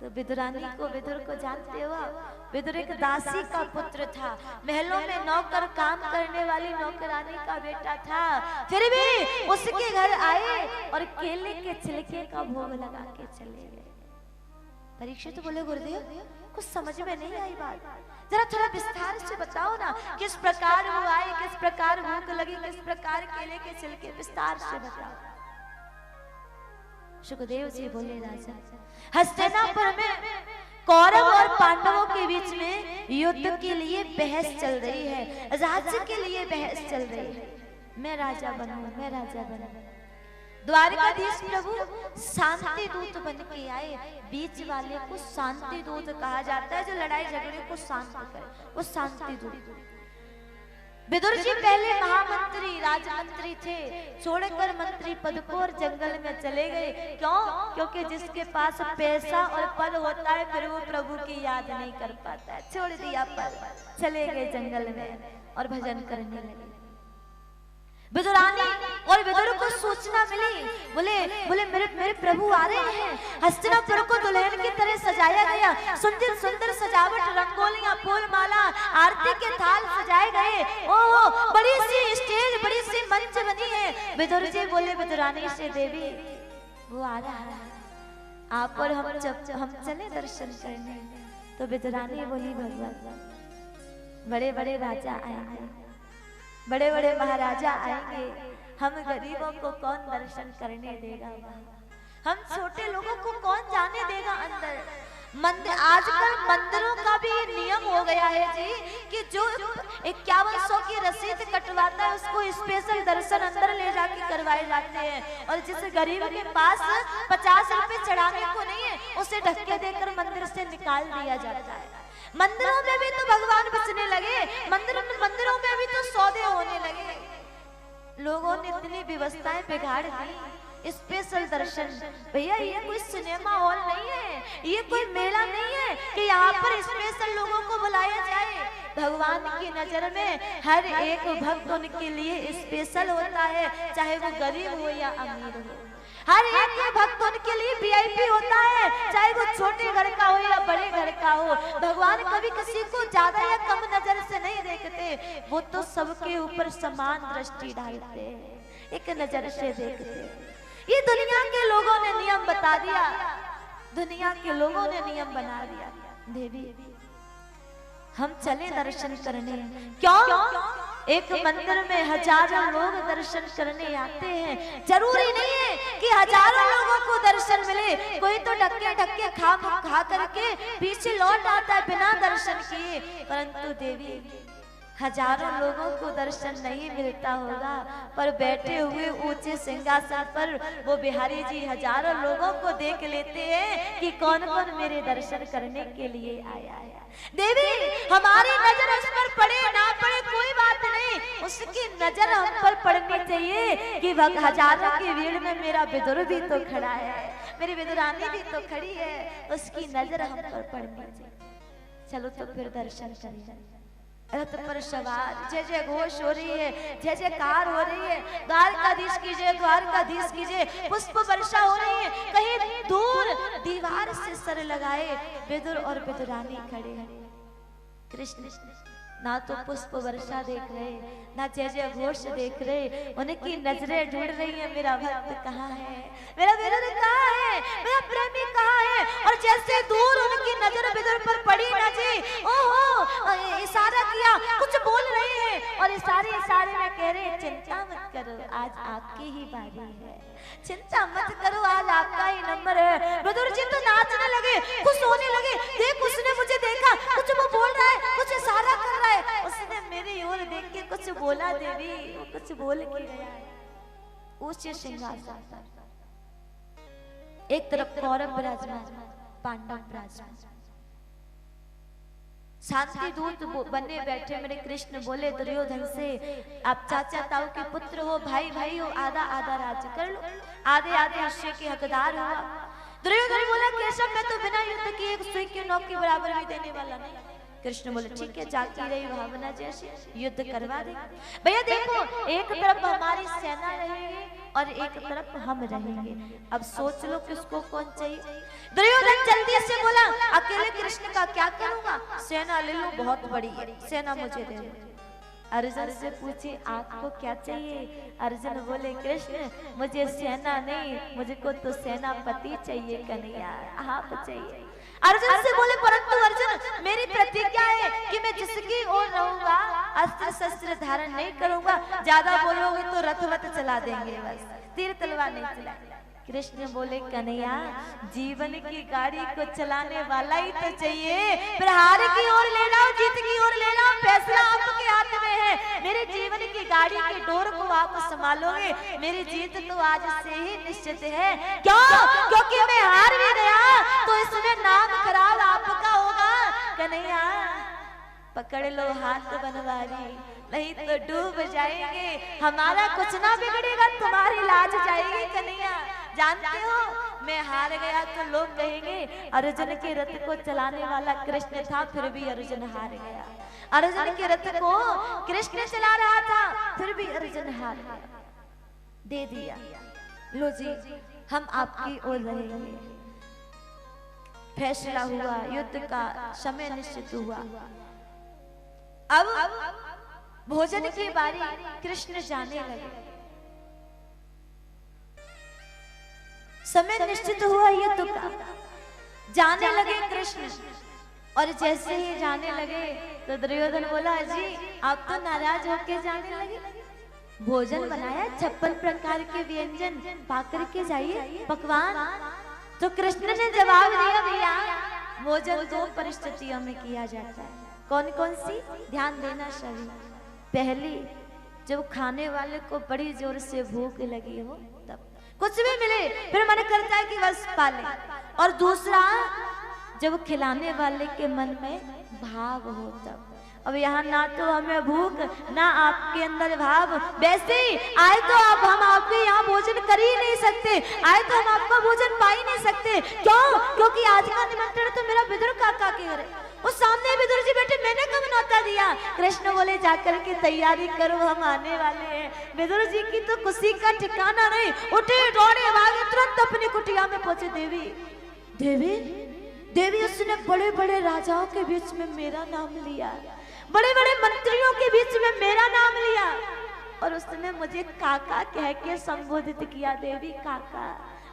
तो विदुरानी को, विदुर को जानते हो आप? विदुर एक दासी का पुत्र था, महलों में नौकर काम करने वाली नौकरानी का बेटा था। फिर भी उसके घर आए और केले के छिलके का भोग लगा के चले गए। परीक्षित तो बोले गुरुदेव कुछ समझ में नहीं आई बात, जरा थोड़ा विस्तार से बताओ ना, किस प्रकार वो आए, किस प्रकार भूख लगी, किस प्रकार केले के छिलके, विस्तार से बताओ। सुखदेव जी बोले राजा, हस्तिनापुर में कौरव और पांडवों के बीच में युद्ध के लिए बहस चल रही है, राज्य के लिए बहस चल रही है। मैं राजा बनूं, मैं राजा बनूं। द्वारकाधीश प्रभु शांति दूत बन के आए। बीच वाले को शांति दूत कहा जाता है, जो लड़ाई झगड़े को शांत करे, वो शांति दूत। विदुर जी पहले महामंत्री राजमंत्री थे, छोड़कर मंत्री पद को और जंगल में चले गए। क्यों? क्योंकि जिसके पास पैसा और पद होता है फिर वो प्रभु की याद नहीं कर पाता है। छोड़ दिया पद, चले गए जंगल में और भजन करने लगे। विदुरानी और विदुर को सूचना मिली, बोले मेरे प्रभु आ रहे हैं। हस्तिनापुर को दुल्हन की तरह सजाया गया, सुंदर सुंदर सजावट, रंगोलियां, फूल माला, आरती के थाल सजाए गए। ओह बड़ी सी स्टेज, बड़ी सी मंच बनी है। विदुर जी बोले विदुरानी से, देवी वो आ रहा है, आप और हम चले दर्शन करने। तो विदुरानी बोली, भगवान बड़े बड़े राजा आएंगे, बड़े बड़े महाराजा आएंगे, हम गरीबों को कौन दर्शन करने देगा? हम छोटे लोगों को कौन जाने देगा अंदर? मंदिर, आजकल मंदिरों का भी ये नियम हो गया है जी कि जो 5100 की रसीद कटवाता है उसको स्पेशल दर्शन अंदर ले जाके करवाए जाते हैं, और जिस गरीब के पास 50 रुपए चढ़ाने को नहीं है उसे धक्के देकर मंदिर से निकाल दिया जाता है। मंदिरों में भी तो भगवान बसने लगे, मंदिरों में भी तो सौदे होने लगे। लोगों ने इतनी व्यवस्थाएं बिगाड़ दी। स्पेशल दर्शन, भैया ये कोई सिनेमा हॉल नहीं है, ये कोई मेला नहीं है कि यहाँ पर स्पेशल लोगों को बुलाया जाए। भगवान की नजर में हर एक भक्त उनके लिए स्पेशल होता है, चाहे वो गरीब हो या अमीर हो। हर एक भक्त उनके लिए वीआईपी होता है, चाहे वो छोटे घर का हो या बड़े घर का हो। भगवान कभी किसी को ज्यादा या कम नजर से नहीं देखते, वो तो सबके ऊपर समान दृष्टि डालते हैं, एक नजर से देखते। ये दुनिया के लोगों ने नियम बता दिया, दुनिया के लोगों ने नियम बना दिया। देवी हम चले दर्शन करने, क्यों? एक मंदिर में हजारों लोग दर्शन करने आते हैं। जरूरी नहीं है कि हजारों लोगों को दर्शन मिले, कोई तो ढक्के खा करके पीछे लौट आता है बिना दर्शन किए। परंतु देवी हजारों लोगों को दर्शन नहीं मिलता होगा, पर बैठे हुए ऊंचे सिंहासन पर वो बिहारी जी हजारों लोगों को देख लेते हैं कि कौन कौन मेरे दर्शन करने के लिए आया है। देवी हमारी नजर उस पर पड़े ना पड़े कोई बात नहीं, उसकी नजर हम पर पड़नी चाहिए कि हजारों की भीड़ में मेरा विदुर भी तो खड़ा है, मेरी विदुरानी भी तो खड़ी है, उसकी नजर हम पर पड़नी चाहिए। चलो तो फिर दर्शन करिए। रथ पर सवार, जय जय घोष हो रही है, जय जयकार हो रही है, द्वारकाधीश कीजिए, द्वारकाधीश कीजिए, पुष्प वर्षा हो रही है। कहीं दूर दीवार से सर लगाए विदुर और विदुरानी खड़े हैं। कृष्ण ना तो पुष्प वर्षा देख रहे, ना जय जय घोष देख रहे, उनकी नजरें ढूंढ रही है मेरा भक्त कहाँ है, मेरा विदुर कहाँ है, मेरा प्रेमी कहाँ है। और जैसे दूर उनकी नजर विदुर पर पड़ी ना जी, ओहो इशारा किया, कुछ बोल रहे हैं और इशारे में कह रहे चिंता मत करो आज आपकी ही बारी है, चिंता मत करो आज आपका ही नंबर है। विदुर जी तो नाचने लगे, खुश होने लगे। देख उसने मुझे देखा, कुछ वो बोल रहा है, कुछ इशारा कर रहा है, उसने मेरी ओर देख के कुछ बोला। देवी वो कुछ बोल के गया है। ऊंचे सिंहासन पर एक तरफ कौरव विराजमान, पांडव विराजमान, शांति दूत बने बैठे मेरे कृष्ण। बोले दुर्योधन से, आप चाचा ताऊ के पुत्र हो, भाई भाई हो, आधा आधा राज्य कर लो, आधे आधे हिस्से के हकदार हो। दुर्योधन बोला केशव मैं तो बिना युद्ध की एक सुई की नोक के बराबर भी देने वाला नहीं। कृष्ण बोले ठीक है, जाती रही भावना जैसे युद्ध करवा दे। भैया देखो, एक तरफ हमारी सेना रहेगी और एक तरफ हम रहेंगे। अब सोच लो किसको कौन चाहिए। दुर्योधन जल्दी से बोला, अकेले कृष्ण का क्या करूंगा, सेना ले लो, बहुत बड़ी है, सेना मुझे दे दो। अर्जुन से पूछे आपको क्या चाहिए। अर्जुन बोले कृष्ण मुझे सेना नहीं, मुझको तो सेनापति चाहिए कन्हैया, आप चाहिए। अर्जुन से बोले परंतु अर्जुन मेरी प्रतिज्ञा है कि मैं जिसकी ओर रहूंगा अस्त्र शस्त्र धारण नहीं करूंगा, ज्यादा बोलोगे तो रथवत चला देंगे, बस तीर तलवार नहीं चलाएंगे। कृष्ण बोले कन्हैया जीवन की गाड़ी को चलाने वाला ही तो चाहिए, फिर हार की ओर ले जाओ जीत की ओर ले जाओ, फैसला आपके हाथ में है। मेरे जीवन की गाड़ी के डोर को आप संभालोगे, मेरी जीत तो आज से ही निश्चित है। क्यों? क्योंकि मैं हार भी गया तो इसमें नाम खराब आपका होगा। कन्हैया पकड़ लो हाथ बनवारी, नहीं तो डूब जाएंगे, हमारा कुछ ना बिगड़ेगा, तुम्हारी लाज जाएगी। कन्हैया जानते हो मैं हार गया तो लोग कहेंगे अर्जुन के रथ को चलाने वाला कृष्ण था, फिर भी अर्जुन हार गया। अर्जुन के रथ को कृष्ण चला रहा था, फिर भी अर्जुन हार गया। दे दिया, लो जी हम आपकी ओर रहेंगे। फैसला हुआ, युद्ध का समय निश्चित हुआ। अब भोजन की बारी, कृष्ण जाने लगे। समय निश्चित हुआ युद्ध का, जाने लगे कृष्ण। और जैसे ही जाने लगे तो दुर्योधन बोला जी आप तो नाराज होके जाने लगे, भोजन बनाया 56 प्रकार के व्यंजन पाकर के जाइए पकवान। तो कृष्ण ने जवाब दिया भैया भोजन 2 परिस्थितियों में किया जाता है। कौन कौन सी? ध्यान देना सभी। पहली, जब खाने वाले को बड़ी जोर से भूख लगी हो तब, कुछ भी मिले फिर मन करता है कि बस पाले। और दूसरा, जब खिलाने वाले के मन में भाव हो तब। अब यहाँ ना तो हमें भूख ना आपके अंदर भाव, वैसे ही आए तो आप हम आपके यहाँ भोजन कर ही नहीं सकते, आए तो हम आपका भोजन पा ही नहीं सकते। क्यों? क्योंकि आज का निमंत्रण तो मेरा विदुर काका के घर है, उस सामने विदुर जी बैठे, मैंने कब न्योता दिया। कृष्ण बोले जाकर के तैयारी करो, हम आने वाले हैं। विदुर जी की तो खुशी का ठिकाना नहीं, उठे दौड़े भागे तुरंत अपनी कुटिया में पहुंचे। देवी देवी देवी उसने बड़े बड़े राजाओं के बीच में मेरा नाम लिया, बड़े बड़े मंत्रियों के बीच में मेरा नाम लिया, और उसने मुझे काका कह के संबोधित किया। देवी काका,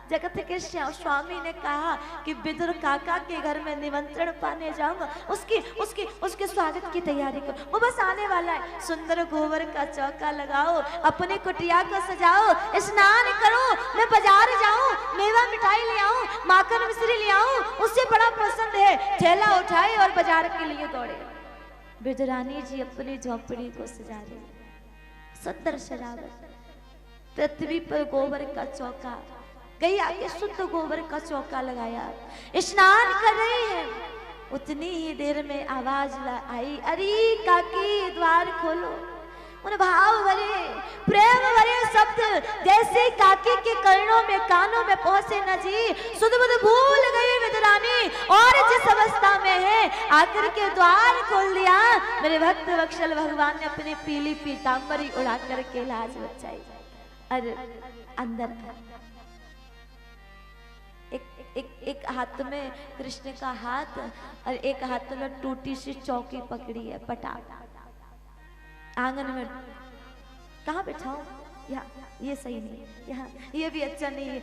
जगत के स्वामी ने कहा कि विदुर काका के घर में निमंत्रण पाने जाऊंगा, उसके स्वागत की तैयारी करो, वो बस आने वाला है। सुंदर गोबर का चौका लगाओ, अपने कुटिया को सजाओ, स्नान करो, मैं बाजार जाऊं, मेवा मिठाई ले आऊं, माखन मिश्री ले आऊं, उससे बड़ा पसंद है। थैला उठाए और बाजार के लिए दौड़े। विदुरानी जी अपनी झोपड़ी को सजा रही, सुंदर सजावट, पृथ्वी पर गोबर का चौका, गई आगे शुद्ध गोबर का चौका लगाया, स्नान कर रही है। उतनी ही देर में आवाज आई, अरे काकी द्वार खोलो। उन भाव भरे प्रेम भरे शब्द जैसे काकी के कर्णों में कानों में पहुंचे न जी, सुध बुध भूल गई विदुरानी, और जिस अवस्था में है आकर के द्वार खोल दिया। मेरे भक्त वत्सल भगवान ने अपनी पीली पीतांबरी उड़ा करके लाज बचाई। अरे अंदर एक हाथ में कृष्ण का हाथ और एक हाथ में टूटी सी चौकी पकड़ी है, पटाख। आंगन में कहाँ बैठाऊं? ये सही नहीं, यहाँ ये भी अच्छा नहीं है,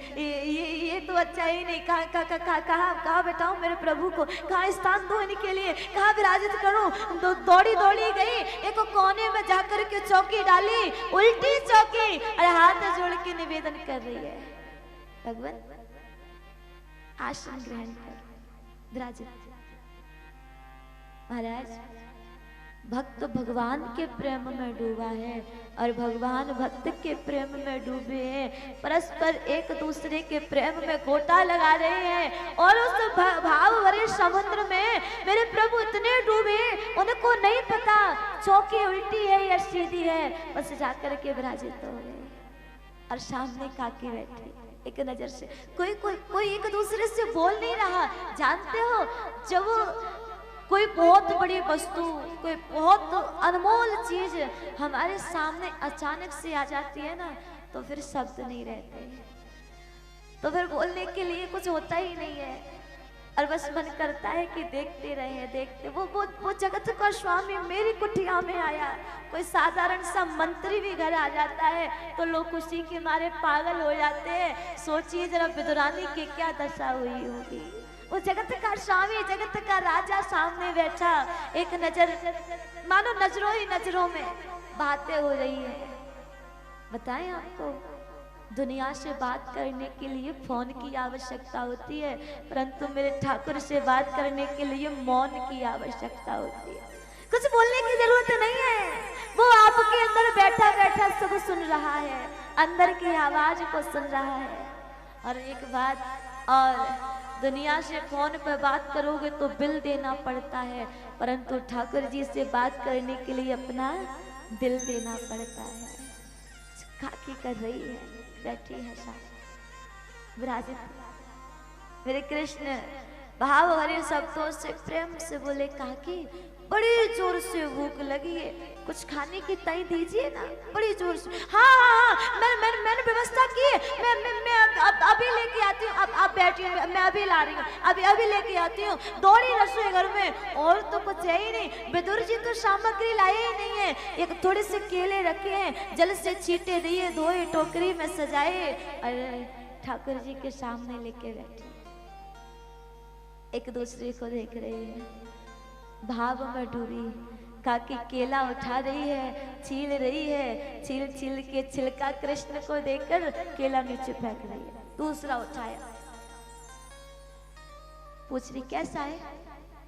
ये तो अच्छा ही नहीं। कहाँ बैठाऊं मेरे प्रभु को? कहाँ स्थान दो इनके लिए? कहाँ विराजित करूं? दौड़ी गई, एक कोने में जाकर के चौकी डाली, उल्टी चौकी, और हाथ जोड़ के निवेदन कर रही है, भगवान आसन ग्रहण कर, विराजित। महाराज भक्त भगवान के प्रेम में डूबा है और भगवान भक्त के प्रेम में डूबे हैं, परस्पर एक दूसरे के प्रेम में गोता लगा रहे हैं। और उस भाव भरे समुद्र में मेरे प्रभु इतने डूबे, उनको नहीं पता चौकी उल्टी है या सीधी है, बस जाकर के विराजित हो गए। और सामने काकी बैठी, एक नजर से कोई एक दूसरे से बोल नहीं रहा। जानते हो जब कोई बहुत बड़ी वस्तु, कोई बहुत अनमोल चीज हमारे सामने अचानक से आ जाती है ना, तो फिर शब्द नहीं रहते, तो फिर बोलने के लिए कुछ होता ही नहीं है, और बस मन करता है कि देखते रहे देखते। वो जगत का स्वामी मेरी कुटिया में आया। कोई साधारण सा मंत्री भी घर आ जाता है तो लोग खुशी के मारे पागल हो जाते हैं। सोचिए जरा विदुरानी की क्या दशा हुई होगी। वो जगत का स्वामी, जगत का राजा सामने बैठा, एक नजर, मानो नजरों ही नजरों में बातें हो रही है। बताएं आपको, दुनिया से बात करने के लिए फोन की आवश्यकता होती है, परंतु मेरे ठाकुर से बात करने के लिए मौन की आवश्यकता होती है। कुछ बोलने की जरूरत नहीं है, वो आपके अंदर बैठा बैठा सब सुन रहा है, अंदर की आवाज को सुन रहा है। और एक बात और, दुनिया से फोन पर बात करोगे तो बिल देना पड़ता है, परंतु ठाकुर जी से बात करने के लिए अपना दिल देना पड़ता है। काकी कर रही है, बैठी है साथ विराजित। मेरे कृष्ण भाव भरे शब्दों से प्रेम से बोले, काकी बड़ी जोर से भूख लगी है, कुछ खाने की तय दीजिए ना, बड़ी जोर से। हाँ, मैंने व्यवस्था की है, मैं अभी लेके आती हूँ, आप बैठिए, मैं अभी ला रही हूँ, अभी लेके आती हूँ। दौड़ी रसोई घर में, और तो कुछ है ही नहीं। विदुर जी तो सामग्री लाए ही नहीं है, एक थोड़े से केले रखे हैं, जल से छींटे दिए, धोए, टोकरी में सजाए, और ठाकुर जी के सामने लेके बैठे, एक दूसरे को देख रहे हैं, भाव में डूबी। काकी केला उठा रही है, छील रही है, छील के छिलका कृष्ण को देकर केला नीचे फेंक रही है। दूसरा उठाया, पूछ रही कैसा है?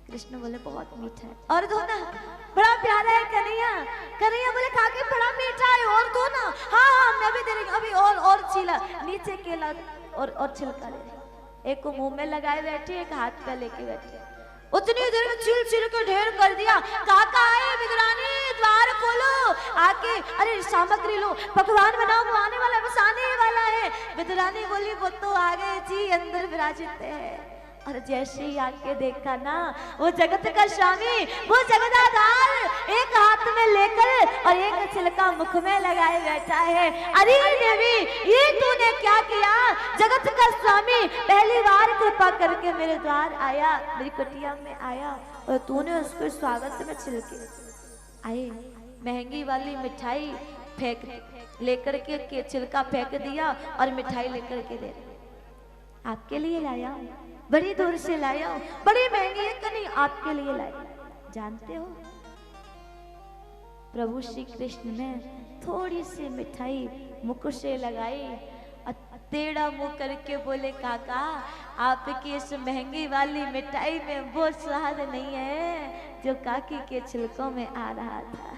कृष्ण बोले बहुत मीठा है। और दो ना, बड़ा प्यारा है कन्हैया। कन्हैया बोले काकी बड़ा मीठा है, और दो ना। हाँ, मैं भी दे रही हूँ, अभी और छीला, नीचे केला और छिलका ले रही। एक को मुंह में लगाए बैठे, एक हाथ पे लेके बैठे। उतनी देर में छिल के ढेर कर दिया। काका आए, विदुरानी द्वार खोलो, आके अरे सामग्री लो, पकवान बनाओ, वो आने वाला, बस आने वाला है। विदुरानी बोली वो तो आ गए जी, अंदर विराजित है। और जैसे ही आके देखा ना, वो जगत का स्वामी, वो जगदाधार एक हाथ में लेकर और एक छिलका मुख में लगाए बैठा है। अरे देवी, ये तूने क्या किया? जगत का स्वामी पहली बार कृपा करके मेरे द्वार आया, मेरी कुटिया में आया, और तूने उसके स्वागत में छिलके आए, महंगी वाली मिठाई फेंक लेकर के छिलका फेंक दिया और मिठाई लेकर के दे, आपके लिए लाया, बड़ी दूर से लाया, बड़ी महंगी है कहीं, आपके लिए लाया। जानते हो, प्रभु श्री कृष्ण ने थोड़ी सी मिठाई मुख से लगाई और टेढ़ा मुंह करके बोले, काका आपकी इस महंगी वाली मिठाई में वो स्वाद नहीं है जो काकी के छिलकों में आ रहा था।